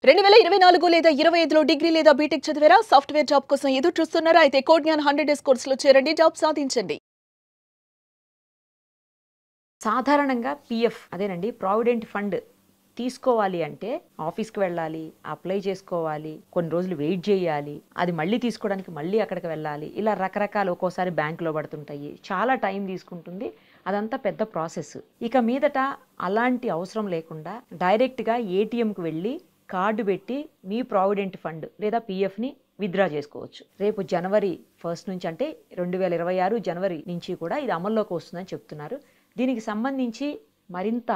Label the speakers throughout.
Speaker 1: 2024 లేదా 25లో డిగ్రీ లేదా బీటెక్ చదివారా? సాఫ్ట్‌వేర్ జాబ్ కోసం ఎదురు చూస్తున్నారా? అయితే కోడ్ జ్ఞాన్ 100 డేస్ కోర్సులో చేరండి. జాబ్ సాధించండి.
Speaker 2: సాధారణంగా పీఎఫ్ అదేనండి ప్రావిడెంట్ ఫండ్ తీసుకోవాలి అంటే ఆఫీస్కి వెళ్ళాలి, అప్లై చేసుకోవాలి, కొన్ని రోజులు వెయిట్ చేయాలి, అది మళ్ళీ తీసుకోవడానికి మళ్ళీ అక్కడికి వెళ్ళాలి, ఇలా రకరకాలు ఒక్కోసారి బ్యాంకులో పడుతుంటాయి, చాలా టైం తీసుకుంటుంది, అదంతా పెద్ద ప్రాసెస్. ఇక మీదట అలాంటి అవసరం లేకుండా డైరెక్ట్గా ఏటీఎంకి వెళ్ళి కార్డు పెట్టి మీ ప్రావిడెంట్ ఫండ్ లేదా పీఎఫ్ని విత్డ్రా చేసుకోవచ్చు. రేపు జనవరి 1 నుంచి అంటే 2026 జనవరి నుంచి కూడా ఇది అమల్లోకి వస్తుందని చెప్తున్నారు. దీనికి సంబంధించి మరింత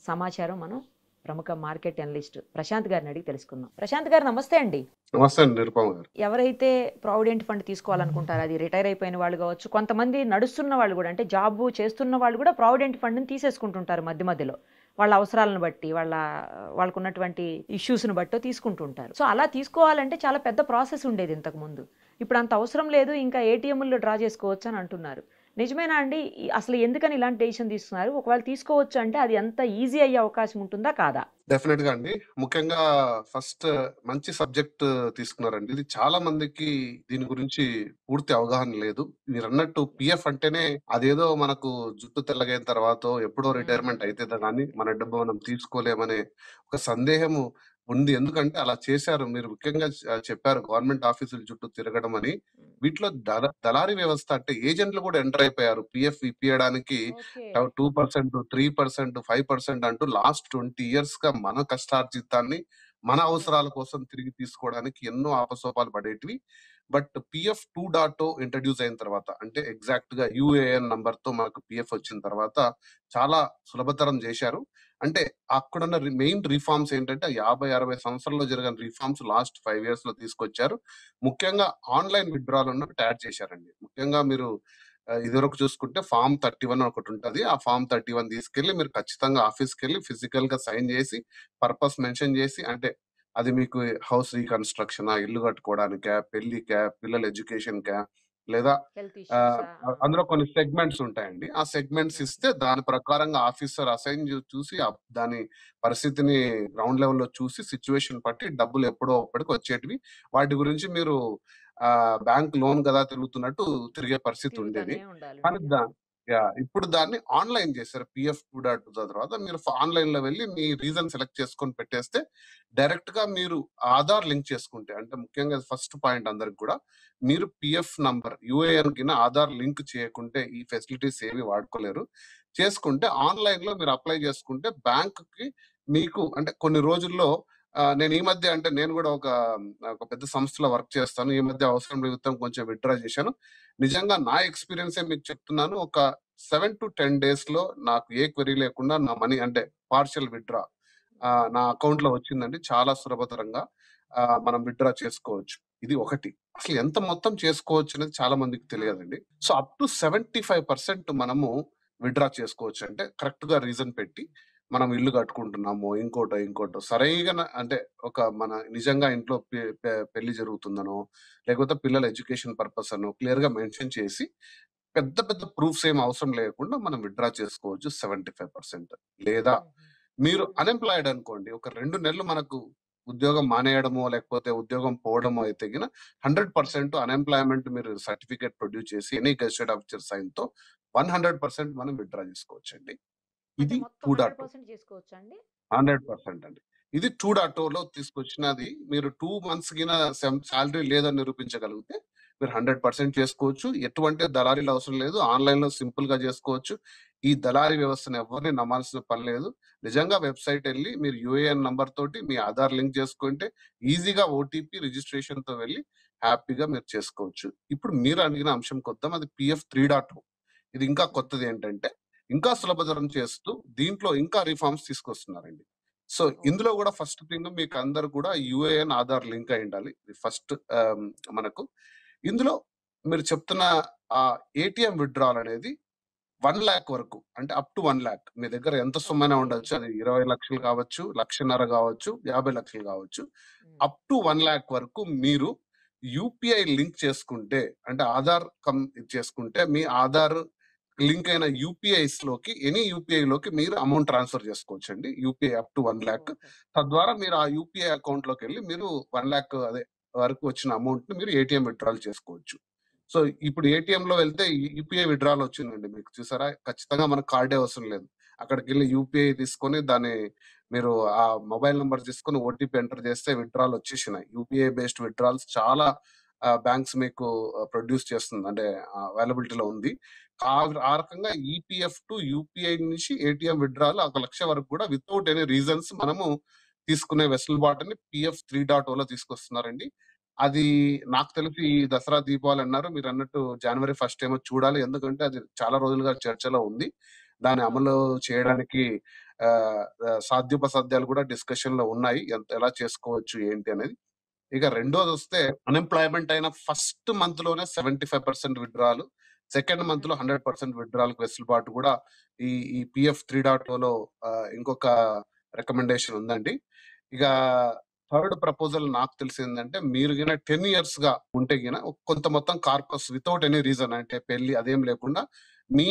Speaker 2: సమాచారం మనం ప్రముఖ మార్కెట్ అనలిస్ట్ ప్రశాంత్ గారిని అడిగి తెలుసుకుందాం. ప్రశాంత్ గారు నమస్తే అండి.
Speaker 3: నమస్తే అండి నిరుపమ గారు.
Speaker 2: ఎవరైతే ప్రావిడెంట్ ఫండ్ తీసుకోవాలనుకుంటారో అది రిటైర్ అయిపోయిన వాళ్ళు కావచ్చు, కొంతమంది నడుస్తున్న వాళ్ళు కూడా అంటే జాబ్ చేస్తున్న వాళ్ళు కూడా ప్రావిడెంట్ ఫండ్ని తీసేసుకుంటుంటారు మధ్య మధ్యలో వాళ్ళ అవసరాలను బట్టి, వాళ్ళకు ఉన్నటువంటి ఇష్యూస్ను బట్టో తీసుకుంటుంటారు. సో అలా తీసుకోవాలంటే చాలా పెద్ద ప్రాసెస్ ఉండేది ఇంతకుముందు. ఇప్పుడు అంత అవసరం లేదు, ఇంకా ఏటీఎంలో డ్రా చేసుకోవచ్చు అని అంటున్నారు. నిజమేనా అండి? అసలు ఎందుకని ఇలాంటి డెసిషన్ తీసుకున్నారు? ఒకవేళ తీసుకోవచ్చు అంటే అది ఎంత ఈజీ అయ్యే అవకాశం ఉంటుందా కాదా?
Speaker 3: డెఫినెట్ గా అండి. ముఖ్యంగా ఫస్ట్ మంచి సబ్జెక్ట్ తీసుకున్నారండి. ఇది చాలా మందికి దీని గురించి పూర్తి అవగాహన లేదు. మీరు అన్నట్టు పిఎఫ్ అంటేనే అదేదో మనకు జుట్టు తెల్లగైన తర్వాత ఎప్పుడో రిటైర్మెంట్ అయితే కానీ మన డబ్బు మనం తీసుకోలేమనే ఒక సందేహము ఉంది. ఎందుకంటే అలా చేశారు. మీరు ముఖ్యంగా చెప్పారు గవర్నమెంట్ ఆఫీసుల చుట్టూ తిరగడం అని. వీటిలో దళారీ వ్యవస్థ అంటే ఏజెంట్లు కూడా ఎంటర్ అయిపోయారు. పిఎఫ్ ఇప్పియడానికి 2%, 3%, 5% అంటూ లాస్ట్ 20 years గా మన కష్టార్జితాన్ని మన అవసరాల కోసం తిరిగి తీసుకోవడానికి ఎన్నో ఆపసోపాలు పడేటివి. బట్ పిఎఫ్ 2.0 ఇంట్రడ్యూస్ అయిన తర్వాత అంటే ఎగ్జాక్ట్ గా యూఏఎన్ నంబర్ తో మనకు పిఎఫ్ వచ్చిన తర్వాత చాలా సులభతరం చేశారు. అంటే అక్కడున్న మెయిన్ రిఫార్మ్స్ ఏంటంటే 50-60 సంవత్సరాల్లో జరిగిన రిఫార్మ్స్ లాస్ట్ 5 years లో తీసుకొచ్చారు. ముఖ్యంగా ఆన్లైన్ విత్డ్రాల్ ఉన్నట్టు యాడ్ చేశారండి. ముఖ్యంగా మీరు ఇదివరకు చూసుకుంటే ఫామ్ 31 ఒకటి ఉంటుంది. ఆ ఫామ్ 31 తీసుకెళ్లి మీరు ఖచ్చితంగా ఆఫీస్కి వెళ్ళి ఫిజికల్ గా సైన్ చేసి పర్పస్ మెన్షన్ చేసి, అంటే అది మీకు హౌస్ రీకన్స్ట్రక్షన్, ఇల్లు కట్టుకోవడానికా, పెళ్లికా, పిల్లల ఎడ్యుకేషన్ కా, లేదా అందులో కొన్ని సెగ్మెంట్స్ ఉంటాయండి. ఆ సెగ్మెంట్స్ ఇస్తే దాని ప్రకారంగా ఆఫీసర్ అసైన్ చూసి దాని పరిస్థితిని గ్రౌండ్ లెవెల్లో చూసి సిచ్యువేషన్ బట్టి డబ్బులు ఎప్పుడో అప్పటికి వచ్చేటివి. వాటి గురించి మీరు బ్యాంక్ లోన్ కదా తిరుగుతున్నట్టు తిరిగే పరిస్థితి ఉండేది. కానీ ఇప్పుడు దాన్ని ఆన్లైన్ చేశారు. పిఎఫ్ 2.2 తర్వాత మీరు ఆన్లైన్ లో వెళ్ళి మీ రీజన్ సెలెక్ట్ చేసుకొని పెట్టేస్తే డైరెక్ట్ గా మీరు ఆధార్ లింక్ చేసుకుంటే, అంటే ముఖ్యంగా ఫస్ట్ పాయింట్ అందరికి కూడా, మీరు పిఎఫ్ నంబర్ యూఏఎన్ కింద ఆధార్ లింక్ చేయకుంటే ఈ ఫెసిలిటీస్ ఏవి వాడుకోలేరు. చేసుకుంటే ఆన్లైన్ లో మీరు అప్లై చేసుకుంటే బ్యాంక్ కి మీకు అంటే కొన్ని రోజుల్లో నేను ఈ మధ్య అంటే నేను కూడా ఒక పెద్ద సంస్థలో వర్క్ చేస్తాను. ఈ మధ్య అవసరం నిమిత్తం కొంచెం విత్డ్రా చేశాను. నిజంగా నా ఎక్స్పీరియన్స్ మీకు చెప్తున్నాను. ఒక 7 to 10 days లో నాకు ఏ క్వెరీ లేకుండా నా మనీ అంటే పార్షియల్ విత్డ్రా నా అకౌంట్ లో వచ్చిందండి. చాలా సులభతరంగా మనం విత్డ్రా చేసుకోవచ్చు. ఇది ఒకటి. అసలు ఎంత మొత్తం చేసుకోవచ్చు అనేది చాలా మందికి తెలియదండి. సో అప్ టు 75% మనము విత్డ్రా చేసుకోవచ్చు. అంటే కరెక్ట్ గా రీజన్ పెట్టి మనం ఇల్లు కట్టుకుంటున్నాము, ఇంకోటో సరైన అంటే ఒక మన నిజంగా ఇంట్లో పెళ్లి జరుగుతుందనో, లేకపోతే పిల్లల ఎడ్యుకేషన్ పర్పస్ అనో క్లియర్ గా మెన్షన్ చేసి పెద్ద పెద్ద ప్రూఫ్స్ ఏం అవసరం లేకుండా మనం విత్డ్రా చేసుకోవచ్చు 75%. లేదా మీరు అన్ఎంప్లాయిడ్ అనుకోండి, ఒక 2 నెలలు మనకు ఉద్యోగం మానేయడమో లేకపోతే ఉద్యోగం పోవడమో అయితే 100% అన్ఎంప్లాయ్మెంట్ మీరు సర్టిఫికేట్ ప్రొడ్యూస్ చేసి ఎనీ గెజిటెడ్ ఆఫీసర్ సైన్ తో 100% మనం విత్డ్రా చేసుకోవచ్చండి. ఇది 2.2. 100% అండి. ఇది 2.2లో తీసుకొచ్చినది. మీరు 2 months కింద శాలరీ లేదని నిరూపించగలిగితే మీరు 100% చేసుకోవచ్చు. ఎటువంటి దళారీలు అవసరం లేదు. ఆన్లైన్ లో సింపుల్ గా చేసుకోవచ్చు. ఈ దళారీ వ్యవస్థను ఎవరిని నమ్మాల్సిన పని లేదు. నిజంగా వెబ్సైట్ వెళ్ళి మీరు యూఏఎన్ నంబర్ తోటి మీ ఆధార్ లింక్ చేసుకుంటే ఈజీగా ఓటీపీ రిజిస్ట్రేషన్ తో వెళ్ళి హ్యాపీగా మీరు చేసుకోవచ్చు. ఇప్పుడు మీరు అడిగిన అంశం కొద్దాం. అది పిఎఫ్ 3.2. ఇది ఇంకా కొత్తది ఏంటంటే ఇంకా సులభతరం చేస్తూ దీంట్లో ఇంకా రిఫార్మ్స్ తీసుకొస్తున్నారండి. సో ఇందులో కూడా ఫస్ట్ థింగ్ మీకు అందరు కూడా యూఏఎన్ ఆధార్ లింక్ అయి ఉండాలి. ఇది ఫస్ట్ మనకు. ఇందులో మీరు చెప్తున్న ఏటీఎం విత్డ్రాల్ అనేది 1 lakh వరకు, అంటే అప్ టు 1 lakh మీ దగ్గర ఎంత సొమ్మైనా ఉండొచ్చు. అది 20 లక్షలు కావచ్చు, 1.5 లక్షలు కావచ్చు, 50 లక్షలు కావచ్చు. అప్ టు 1 lakh వరకు మీరు యూపీఐ లింక్ చేసుకుంటే, అంటే ఆధార్ చేసుకుంటే మీ ఆధార్ లింక్ అయిన యూపీఐస్ లోకి ఎనీ యూపీఐ లోకి మీరు అమౌంట్ ట్రాన్స్ఫర్ చేసుకోవచ్చండి. UPI up to 1 lakh.
Speaker 2: Okay.
Speaker 3: తద్వారా మీరు ఆ యూపీఐ అకౌంట్ లోకి వెళ్ళి మీరు 1 lakh అదే వరకు వచ్చిన అమౌంట్ ని మీరు ఏటీఎం విత్డ్రాల్ చేసుకోవచ్చు. సో ఇప్పుడు ఏటీఎం లో వెళ్తే యూపీఐ విత్డ్రాల్ వచ్చిందండి మీకు చూసారా? ఖచ్చితంగా మనకు కార్డే అవసరం లేదు. అక్కడికి వెళ్ళి యూపీఐ తీసుకొని దాన్ని మీరు ఆ మొబైల్ నంబర్ తీసుకొని ఓటీపీ ఎంటర్ చేస్తే విత్డ్రాల్ వచ్చేసినాయి. యూపీఐ బేస్డ్ విత్డ్రాల్స్ చాలా బ్యాంక్స్ మీకు ప్రొడ్యూస్ చేస్తుంది, అంటే అవైలబిలిటీలో ఉంది. ఆ రకంగా ఈపీఎఫ్ టు యూపీఐ నుంచి ఏటీఎం విత్డ్రాల్ 1 లక్ష వరకు కూడా వితౌట్ ఎనీ రీజన్స్ మనము తీసుకునే వెసులుబాటుని పిఎఫ్ 3.0లో తీసుకొస్తున్నారండి. అది నాకు తెలిసి ఈ దసరా దీపావళి అన్నారు, మీరు అన్నట్టు జనవరి 1 ఏమో చూడాలి. ఎందుకంటే అది చాలా రోజులుగా చర్చలో ఉంది. దాన్ని అమలు చేయడానికి సాధ్యోపసాధ్యాలు కూడా డిస్కషన్ లో ఉన్నాయి, ఎలా చేసుకోవచ్చు ఏంటి అనేది. ఇక రెండోది వస్తే అన్ఎంప్లాయ్మెంట్ అయిన ఫస్ట్ మంత్ లోనే 75% విత్డ్రాల్, సెకండ్ మంత్ లో 100% విత్డ్రాల్ వెసులుబాటు కూడా ఈ పిఎఫ్ 3.0లో ఇంకొక రికమెండేషన్ ఉందండి. ఇక థర్డ్ ప్రపోజల్ నాకు తెలిసిందంటే మీరు గిన 10 years గా ఉంటే గిన కొంత మొత్తం కార్పస్ వితౌట్ ఎనీ రీజన్, అంటే పెళ్లి అదేం లేకుండా మీ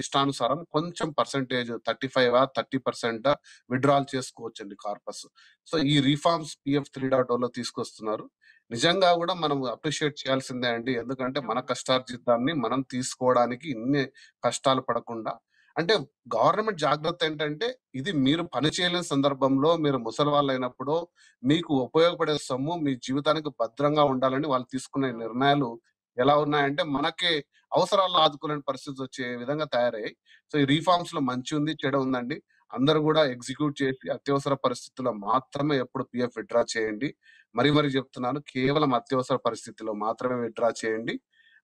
Speaker 3: ఇష్టానుసారం కొంచెం పర్సెంటేజ్ 35-30% విత్డ్రాల్ చేసుకోవచ్చండి కార్పస్. సో ఈ రిఫార్మ్స్ పిఎఫ్ 3.0లో తీసుకొస్తున్నారు. నిజంగా కూడా మనం అప్రిషియేట్ చేయాల్సిందే అండి. ఎందుకంటే మన
Speaker 2: అవును.
Speaker 3: కష్టార్జితాన్ని మనం తీసుకోవడానికి ఇన్ని కష్టాలు పడకుండా, అంటే గవర్నమెంట్ జాగ్రత్త ఏంటంటే ఇది మీరు పని చేయలేని సందర్భంలో, మీరు ముసలి వాళ్ళు అయినప్పుడు మీకు ఉపయోగపడే సొమ్ము మీ జీవితానికి భద్రంగా ఉండాలని వాళ్ళు తీసుకునే
Speaker 2: అవును.
Speaker 3: నిర్ణయాలు ఎలా ఉన్నాయంటే మనకే అవసరాలను ఆదుకోలేని పరిస్థితి వచ్చే విధంగా తయారయ్యాయి. సో ఈ రిఫార్మ్స్ లో మంచి ఉంది, చెడు ఉందండి. అందరూ కూడా ఎగ్జిక్యూట్ చేసి అత్యవసర పరిస్థితుల్లో మాత్రమే ఎప్పుడు పిఎఫ్ విత్డ్రా చేయండి. మరీ చెప్తున్నాను, కేవలం అత్యవసర పరిస్థితిలో మాత్రమే విత్డ్రా చేయండి.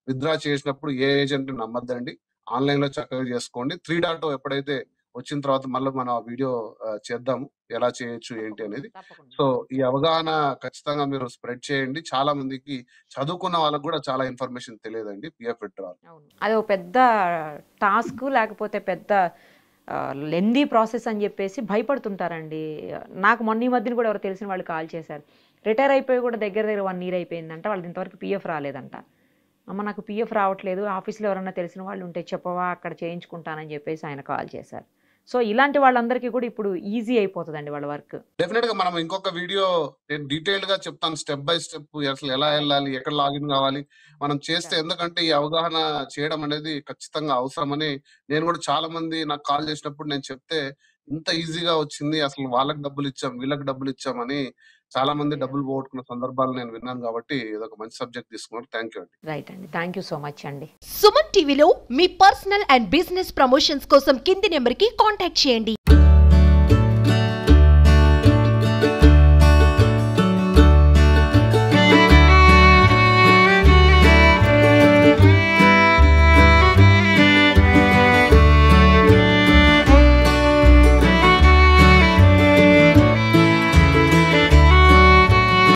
Speaker 3: విత్డ్రా చేసినప్పుడు ఏ ఏజెంట్ నమ్మద్దండి. ఆన్లైన్ లో చక్కగా చేసుకోండి. 3.0 ఎప్పుడైతే వచ్చిన తర్వాత మళ్ళీ మనం ఆ వీడియో చేద్దాము, ఎలా చేయొచ్చు ఏంటి
Speaker 2: తప్పకుండా.
Speaker 3: అనేది.
Speaker 2: తప్పకుండా.
Speaker 3: సో ఈ అవగాహన ఖచ్చితంగా మీరు స్ప్రెడ్ చేయండి. చాలా మందికి చదువుకున్న వాళ్ళకి కూడా చాలా ఇన్ఫర్మేషన్ తెలియదండి పిఎఫ్ విత్డ్రాల్.
Speaker 2: అవును. అది ఒక పెద్ద టాస్క్, లేకపోతే పెద్ద లెందీ ప్రాసెస్ అని చెప్పేసి భయపడుతుంటారండి. నాకు మొన్న ఈ మధ్యన కూడా ఎవరు తెలిసిన వాళ్ళు కాల్ చేశారు. రిటైర్ అయిపోయి కూడా దగ్గర 1 year అయిపోయిందంట, వాళ్ళది ఇంతవరకు పిఎఫ్ రాలేదంట. అమ్మ నాకు పిఎఫ్ రావట్లేదు, ఆఫీస్లో ఎవరన్నా తెలిసిన వాళ్ళు ఉంటే చెప్పవా, అక్కడ చేయించుకుంటానని చెప్పేసి ఆయన కాల్ చేశారు. సో ఇలాంటి వాళ్ళందరికీ కూడా ఇప్పుడు ఈజీ అయిపోతుందండి వాళ్ళ వర్క్.
Speaker 3: డెఫినెట్ గా మనం ఇంకొక వీడియో నేను డీటెయిల్డ్ గా చెప్తాను, స్టెప్ బై స్టెప్ అసలు ఎలా వెళ్ళాలి, ఎక్కడ లాగిన్ కావాలి మనం చేస్తే. ఎందుకంటే ఈ అవగాహన చేయడం అనేది ఖచ్చితంగా అవసరమని నేను కూడా చాలా మంది నాకు కాల్ చేసినప్పుడు నేను చెప్తే, ఇంత ఈజీగా వచ్చింది, అసలు వాళ్ళకి డబ్బులు ఇచ్చాం వీళ్ళకి డబ్బులు ఇచ్చామని చాలా మంది డబ్బులు పోగొట్టుకున్న సందర్భాలు నేను విన్నాను. కాబట్టి ఇది ఒక మంచి సబ్జెక్ట్ తీసుకున్నారు. థ్యాంక్ యూ అండి.
Speaker 2: రైట్ అండి, థ్యాంక్ యూ సో మచ్ అండి.
Speaker 4: సుమన్ టీవీలో మీ పర్సనల్ అండ్ బిజినెస్ ప్రమోషన్స్ కోసం కింది నెంబర్కి కాంటాక్ట్ చేయండి.